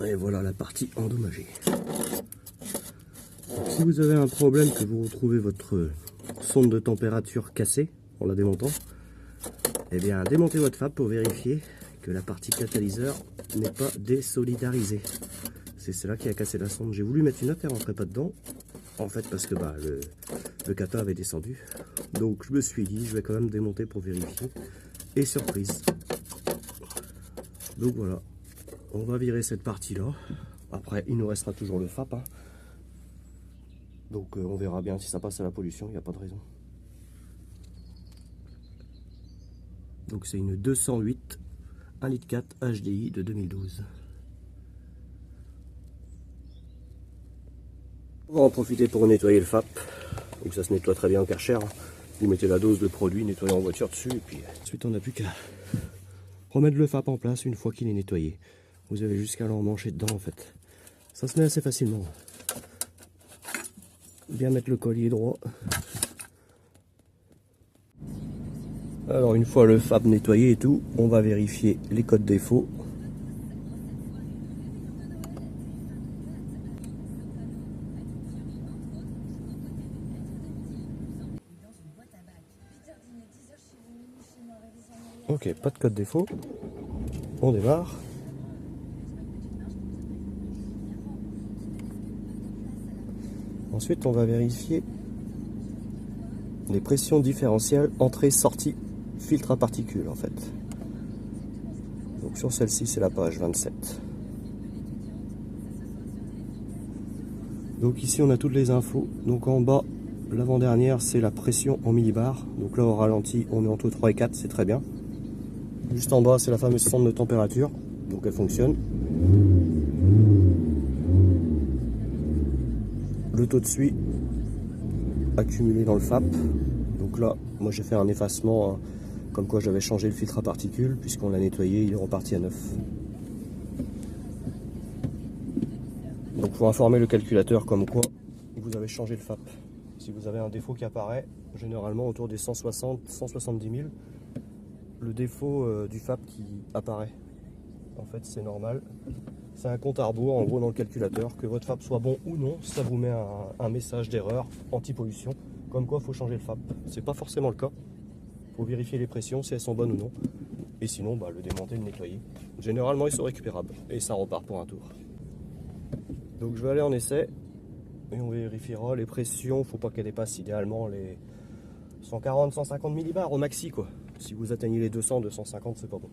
Et voilà la partie endommagée. Donc, si vous avez un problème, que vous retrouvez votre sonde de température cassée en la démontant, eh bien démontez votre FAP pour vérifier que la partie catalyseur n'est pas désolidarisée. C'est cela qui a cassé la sonde. J'ai voulu mettre une note, elle rentrait pas dedans. En fait parce que le cata avait descendu. Donc je me suis dit je vais quand même démonter pour vérifier. Et surprise. Donc voilà. On va virer cette partie là. Après il nous restera toujours le FAP. Hein. Donc on verra bien si ça passe à la pollution, il n'y a pas de raison. Donc c'est une 208 1,4 litre HDI de 2012. On va en profiter pour nettoyer le FAP. Donc ça se nettoie très bien en Karcher. Vous mettez la dose de produit nettoyé en voiture dessus et puis ensuite on n'a plus qu'à remettre le FAP en place une fois qu'il est nettoyé. Vous avez jusqu'à l'emmancher dedans en fait. Ça se met assez facilement. Bien mettre le collier droit. Alors une fois le FAP nettoyé et tout, on va vérifier les codes défauts. Ok, pas de code défaut. On démarre. Ensuite, on va vérifier les pressions différentielles entrée-sortie filtre à particules en fait. Donc sur celle-ci, c'est la page 27. Donc ici, on a toutes les infos. Donc en bas, l'avant-dernière, c'est la pression en millibars. Donc là, au ralenti, on est entre 3 et 4, c'est très bien. Juste en bas, c'est la fameuse sonde de température. Donc elle fonctionne. Le taux de suie accumulé dans le FAP. Donc là, moi j'ai fait un effacement comme quoi j'avais changé le filtre à particules. Puisqu'on l'a nettoyé, il est reparti à neuf. Donc pour informer le calculateur comme quoi vous avez changé le FAP. Si vous avez un défaut qui apparaît, généralement autour des 160-170 000, le défaut du FAP qui apparaît. En fait c'est normal. C'est un compte à rebours en gros dans le calculateur. Que votre FAP soit bon ou non, ça vous met un message d'erreur anti-pollution. Comme quoi il faut changer le FAP. C'est pas forcément le cas. Il faut vérifier les pressions si elles sont bonnes ou non. Et sinon le démonter, le nettoyer. Généralement ils sont récupérables. Et ça repart pour un tour. Donc je vais aller en essai. Et on vérifiera les pressions. Faut pas qu'elles dépassent idéalement les 140-150 millibars au maxi quoi. Si vous atteignez les 200-250, c'est pas bon.